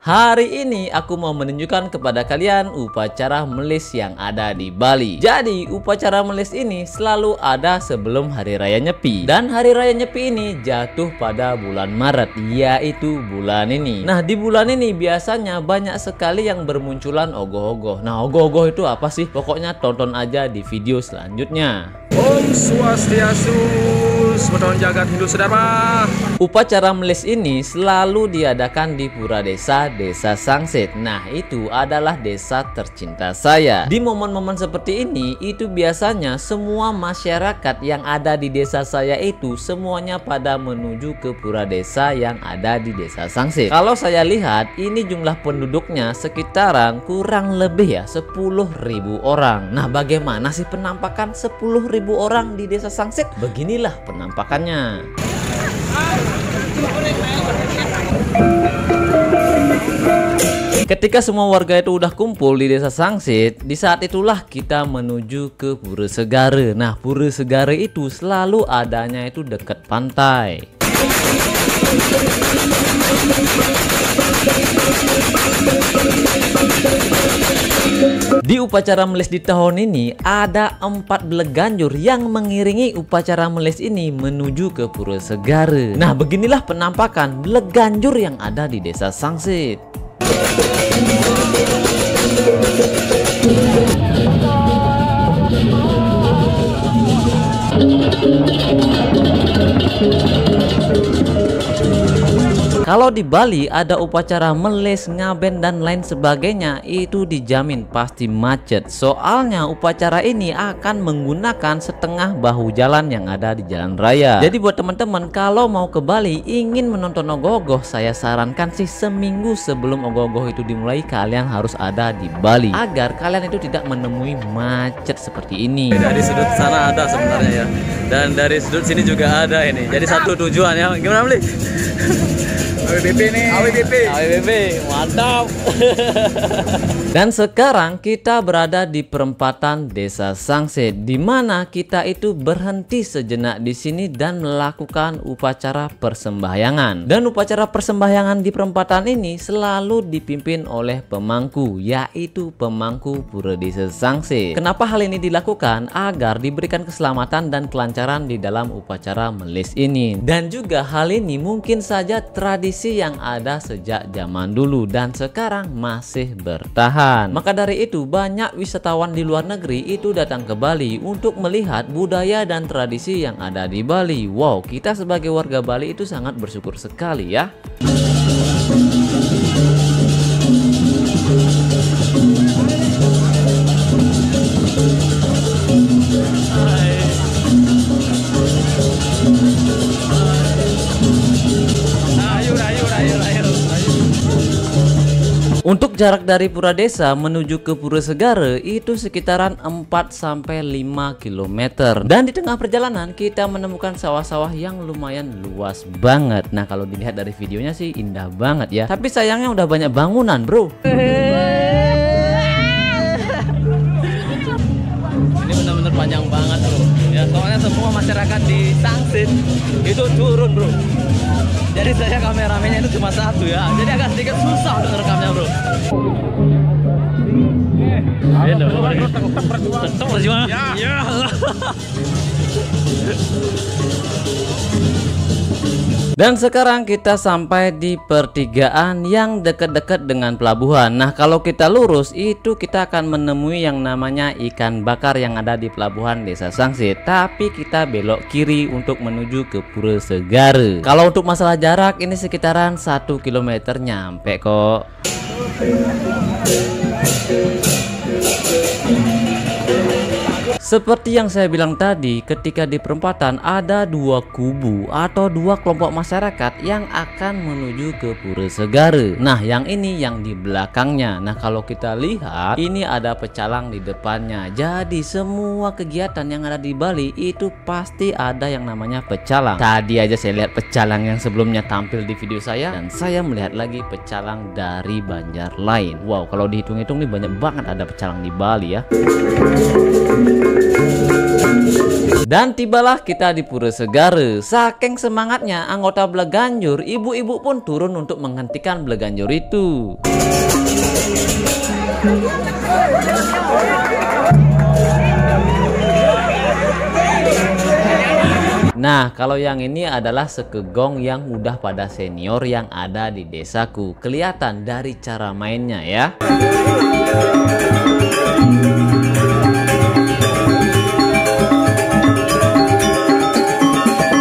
Hari ini aku mau menunjukkan kepada kalian upacara melis yang ada di Bali. Jadi upacara melis ini selalu ada sebelum Hari Raya Nyepi. Dan Hari Raya Nyepi ini jatuh pada bulan Maret, yaitu bulan ini. Nah, di bulan ini biasanya banyak sekali yang bermunculan ogoh-ogoh. Nah, ogoh-ogoh itu apa sih? Pokoknya tonton aja di video selanjutnya. Om Swastiastu, Salam Jagat Hindu Sedharma. Upacara melis ini selalu diadakan di Pura Desa Sangsit. Nah, itu adalah desa tercinta saya. Di momen-momen seperti ini, itu biasanya semua masyarakat yang ada di desa saya itu semuanya pada menuju ke Pura Desa yang ada di Desa Sangsit. Kalau saya lihat, ini jumlah penduduknya sekitaran kurang lebih ya 10.000 orang. Nah, bagaimana sih penampakan 10.000 orang di Desa Sangsit? Beginilah penampakannya. Ketika semua warga itu udah kumpul di Desa Sangsit, di saat itulah kita menuju ke Pura Segara. Nah, Pura Segara itu selalu adanya itu dekat pantai. Di upacara melis di tahun ini ada 4 beleganjur yang mengiringi upacara melis ini menuju ke Pura Segara. Nah, beginilah penampakan beleganjur yang ada di Desa Sangsit. Kalau di Bali ada upacara melis, ngaben, dan lain sebagainya, itu dijamin pasti macet. Soalnya upacara ini akan menggunakan setengah bahu jalan yang ada di jalan raya. Jadi buat teman-teman kalau mau ke Bali ingin menonton ogoh-ogoh, saya sarankan sih seminggu sebelum ogoh-ogoh itu dimulai kalian harus ada di Bali agar kalian itu tidak menemui macet seperti ini. Dari sudut sana ada sebenarnya ya, dan dari sudut sini juga ada ini. Jadi satu tujuan ya. Gimana beli? AWBP nih. AWBP, mantap. Dan sekarang kita berada di perempatan Desa Sangsit, di mana kita itu berhenti sejenak di sini dan melakukan upacara persembahyangan. Dan upacara persembahyangan di perempatan ini selalu dipimpin oleh pemangku, yaitu pemangku Pura Desa Sangsit. Kenapa hal ini dilakukan? Agar diberikan keselamatan dan kelancaran di dalam upacara melis ini. Dan juga hal ini mungkin saja tradisi yang ada sejak zaman dulu dan sekarang masih bertahan. Maka dari itu banyak wisatawan di luar negeri itu datang ke Bali untuk melihat budaya dan tradisi yang ada di Bali. Wow, kita sebagai warga Bali itu sangat bersyukur sekali ya. Untuk jarak dari Pura Desa menuju ke Pura Segara itu sekitaran 4-5 km. Dan di tengah perjalanan kita menemukan sawah-sawah yang lumayan luas banget. Nah, kalau dilihat dari videonya sih indah banget ya. Tapi sayangnya udah banyak bangunan, bro. Ini benar-benar panjang banget, bro. Ya, soalnya semua masyarakat di Sangsit itu turun, bro. Jadi saya kameramennya itu cuma satu ya, jadi agak sedikit susah untuk rekamnya, bro. Tetap berjuang. Ya. Dan sekarang kita sampai di pertigaan yang dekat-dekat dengan pelabuhan. Nah, kalau kita lurus itu kita akan menemui yang namanya ikan bakar yang ada di pelabuhan Desa Sangsit. Tapi kita belok kiri untuk menuju ke Pura Segara. Kalau untuk masalah jarak ini sekitaran 1 km nyampe kok. Seperti yang saya bilang tadi, ketika di perempatan ada 2 kubu atau 2 kelompok masyarakat yang akan menuju ke Pura Segara. Nah, yang ini yang di belakangnya. Nah, kalau kita lihat ini ada pecalang di depannya. Jadi semua kegiatan yang ada di Bali itu pasti ada yang namanya pecalang. Tadi aja saya lihat pecalang yang sebelumnya tampil di video saya, dan saya melihat lagi pecalang dari Banjar lain. Wow, kalau dihitung-hitung nih banyak banget ada pecalang di Bali ya. Dan tibalah kita di Pura Segara. Saking semangatnya anggota Bleganjur, ibu-ibu pun turun untuk menghentikan Bleganjur itu. Nah, kalau yang ini adalah sekegong yang udah pada senior yang ada di desaku. Kelihatan dari cara mainnya ya.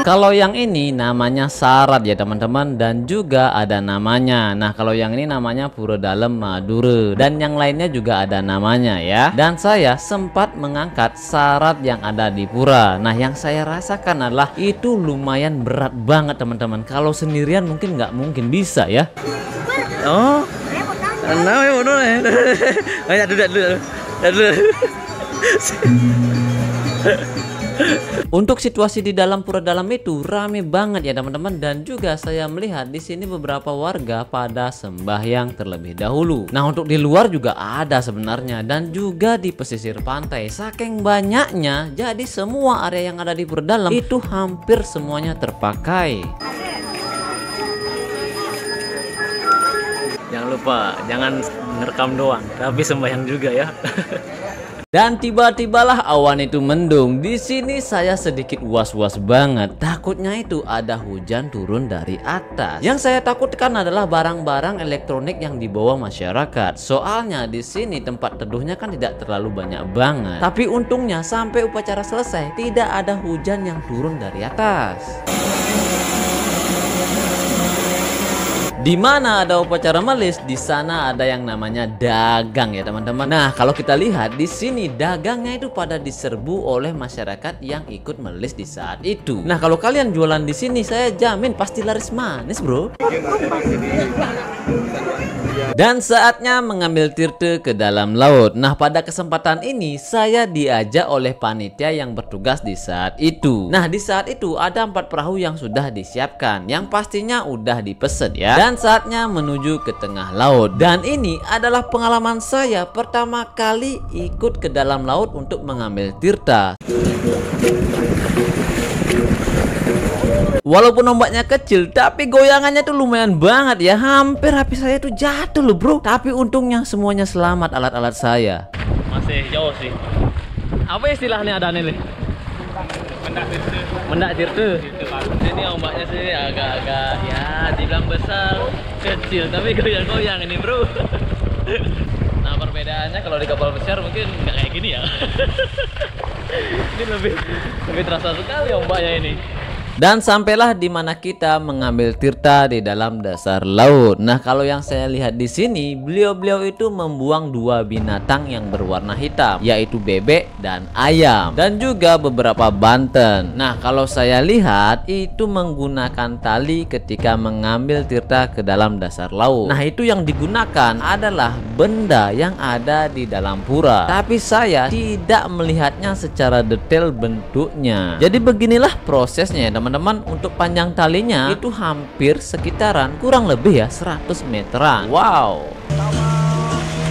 Kalau yang ini namanya Sarat ya teman-teman, dan juga ada namanya. Nah, kalau yang ini namanya Pura Dalem Madura, dan yang lainnya juga ada namanya ya. Dan saya sempat mengangkat Sarat yang ada di pura. Nah, yang saya rasakan adalah itu lumayan berat banget teman-teman. Kalau sendirian mungkin nggak mungkin bisa ya. Oh, nah, ya bodoh ya. Ayo dulu. Untuk situasi di dalam pura dalam itu rame banget ya teman-teman, dan juga saya melihat di sini beberapa warga pada sembahyang terlebih dahulu. Nah, untuk di luar juga ada sebenarnya, dan juga di pesisir pantai. Saking banyaknya, jadi semua area yang ada di pura dalam itu hampir semuanya terpakai. Jangan lupa, jangan ngerekam doang, tapi sembahyang juga ya. Dan tiba-tibalah awan itu mendung. Di sini saya sedikit was-was banget. Takutnya itu ada hujan turun dari atas. Yang saya takutkan adalah barang-barang elektronik yang dibawa masyarakat. Soalnya di sini tempat teduhnya kan tidak terlalu banyak banget. Tapi untungnya sampai upacara selesai tidak ada hujan yang turun dari atas. Di mana ada upacara melis, di sana ada yang namanya dagang ya teman-teman. Nah, kalau kita lihat di sini dagangnya itu pada diserbu oleh masyarakat yang ikut melis di saat itu. Nah, kalau kalian jualan di sini, saya jamin pasti laris manis, bro. Dan saatnya mengambil tirte ke dalam laut. Nah, pada kesempatan ini saya diajak oleh panitia yang bertugas di saat itu. Nah, di saat itu ada 4 perahu yang sudah disiapkan, yang pastinya udah dipeset ya. Dan saatnya menuju ke tengah laut. Dan ini adalah pengalaman saya pertama kali ikut ke dalam laut untuk mengambil tirta. Walaupun ombaknya kecil, tapi goyangannya tuh lumayan banget ya. Hampir HP saya tuh jatuh loh bro. Tapi untungnya semuanya selamat alat-alat saya. Masih jauh sih. Apa istilahnya ada nih? Mendak tirte. Ini ombaknya sih agak-agak ya dibilang besar, kecil, tapi goyang-goyang ini bro. Nah, perbedaannya kalau di kapal besar mungkin nggak kayak gini ya. Ini lebih terasa sekali ombaknya ini. Dan sampailah di mana kita mengambil tirta di dalam dasar laut. Nah, kalau yang saya lihat di sini, beliau-beliau itu membuang 2 binatang yang berwarna hitam, yaitu bebek dan ayam, dan juga beberapa banten. Nah, kalau saya lihat itu menggunakan tali ketika mengambil tirta ke dalam dasar laut. Nah, itu yang digunakan adalah benda yang ada di dalam pura, tapi saya tidak melihatnya secara detail bentuknya. Jadi beginilah prosesnya ya teman-teman. Untuk panjang talinya itu hampir sekitaran kurang lebih ya 100 meteran. Wow.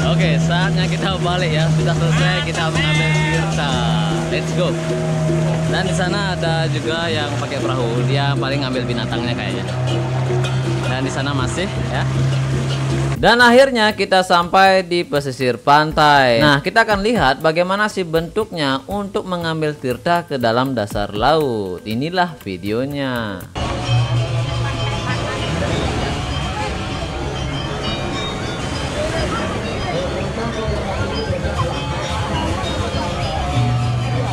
Oke, saatnya kita balik ya. Sudah selesai kita mengambil tirta. Let's go. Dan di sana ada juga yang pakai perahu. Dia paling ngambil binatangnya kayaknya. Dan di sana masih ya. Dan akhirnya kita sampai di pesisir pantai. Nah, kita akan lihat bagaimana sih bentuknya untuk mengambil tirta ke dalam dasar laut. Inilah videonya.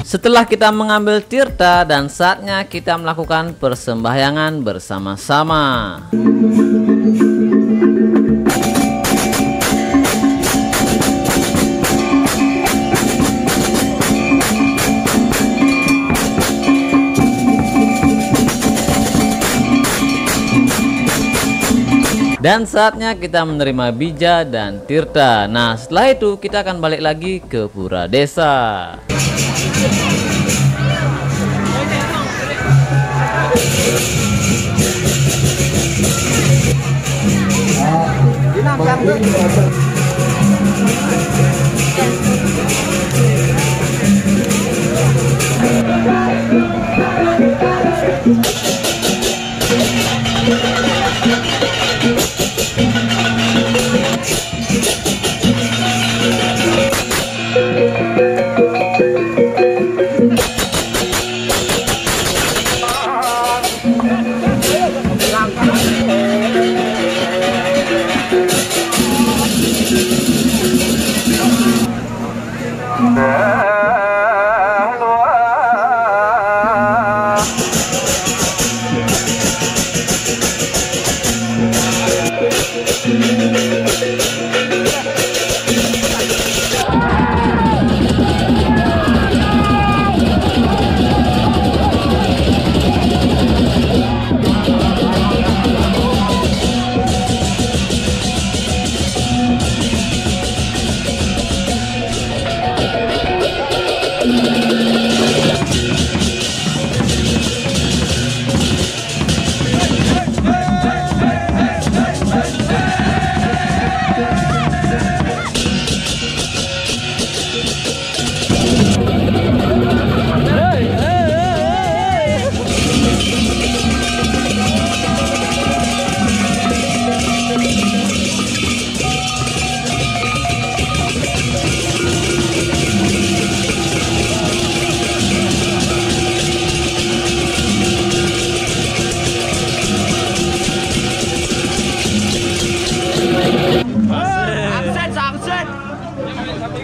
Setelah kita mengambil tirta dan saatnya kita melakukan persembahyangan bersama-sama. Dan saatnya kita menerima bija dan tirta. Nah, setelah itu kita akan balik lagi ke pura desa.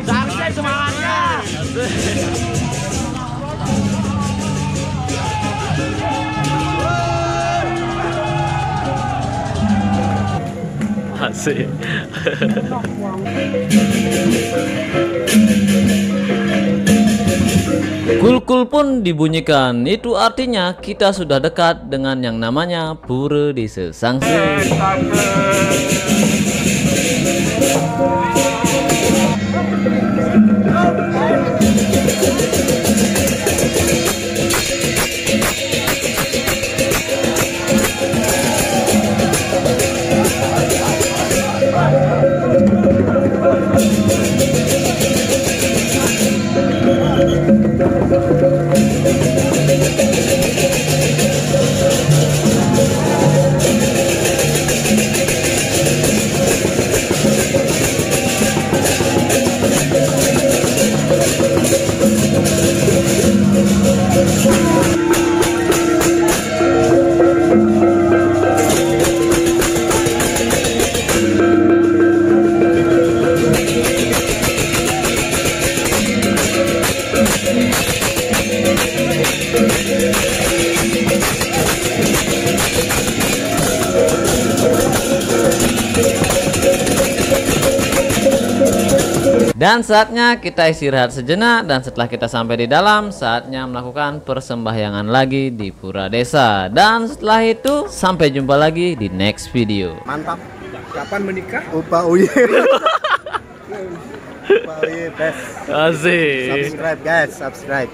Sangsen semangatnya. Asik. Kulkul pun dibunyikan. Itu artinya kita sudah dekat dengan yang namanya Pura Desa Sangse. Dan saatnya kita istirahat sejenak, dan setelah kita sampai di dalam, saatnya melakukan persembahyangan lagi di Pura Desa. Dan setelah itu sampai jumpa lagi di next video. Mantap. Kapan menikah? Upa Uye. Upa Uye best. Asik. Subscribe guys, subscribe.